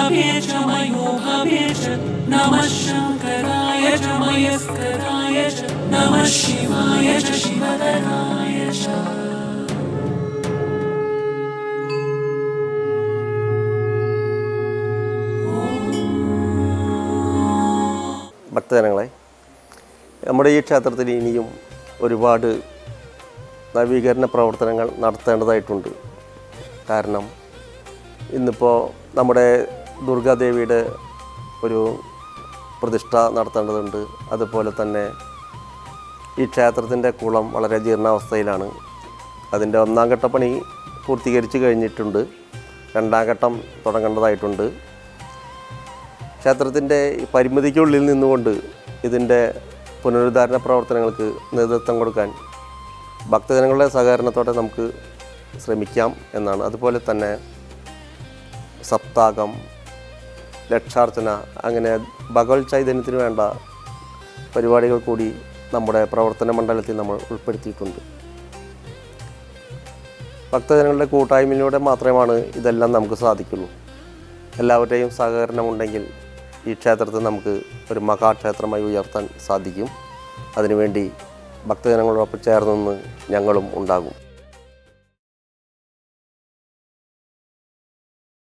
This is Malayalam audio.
भवे च मयो भवे च नमः शङ्कराय च मयस्कराय च नमः शिवाय च शिवधराय च ഭക്തജനങ്ങളെ, നമ്മുടെ ഈ ക്ഷേത്രത്തിൽ ഇനിയും ഒരുപാട് നവീകരണ പ്രവർത്തനങ്ങൾ നടത്തേണ്ടതായിട്ടുണ്ട്. കാരണം ഇന്നിപ്പോൾ നമ്മുടെ ദുർഗാദേവിയുടെ ഒരു പ്രതിഷ്ഠ നടത്തേണ്ടതുണ്ട്. അതുപോലെ തന്നെ ഈ ക്ഷേത്രത്തിൻ്റെ കുളം വളരെ ജീർണാവസ്ഥയിലാണ്. അതിൻ്റെ 1-ാം ഘട്ട പണി പൂർത്തീകരിച്ച് കഴിഞ്ഞിട്ടുണ്ട്. 2-ാം ഘട്ടം തുടങ്ങേണ്ടതായിട്ടുണ്ട്. ക്ഷേത്രത്തിൻ്റെ പരിമിതിക്കുള്ളിൽ നിന്നുകൊണ്ട് ഇതിൻ്റെ പുനരുദ്ധാരണ പ്രവർത്തനങ്ങൾക്ക് നേതൃത്വം കൊടുക്കാൻ ഭക്തജനങ്ങളുടെ സഹകരണത്തോടെ നമുക്ക് ശ്രമിക്കാം എന്നാണ്. അതുപോലെ തന്നെ സപ്താഹം, ലക്ഷാർച്ചന, അങ്ങനെ ഭഗവത് ചൈതന്യത്തിന് വേണ്ട പരിപാടികൾ കൂടി നമ്മുടെ പ്രവർത്തന മണ്ഡലത്തിൽ നമ്മൾ ഉൾപ്പെടുത്തിയിട്ടുണ്ട്. ഭക്തജനങ്ങളുടെ കൂട്ടായ്മയിലൂടെ മാത്രമാണ് ഇതെല്ലാം നമുക്ക് സാധിക്കുള്ളൂ. എല്ലാവരുടെയും സഹകരണമുണ്ടെങ്കിൽ ഈ ക്ഷേത്രത്തെ നമുക്ക് ഒരു മഹാക്ഷേത്രമായി ഉയർത്താൻ സാധിക്കും. അതിനുവേണ്ടി ഭക്തജനങ്ങളോടൊപ്പം ചേർന്ന് ഞങ്ങളും ഉണ്ടാകും.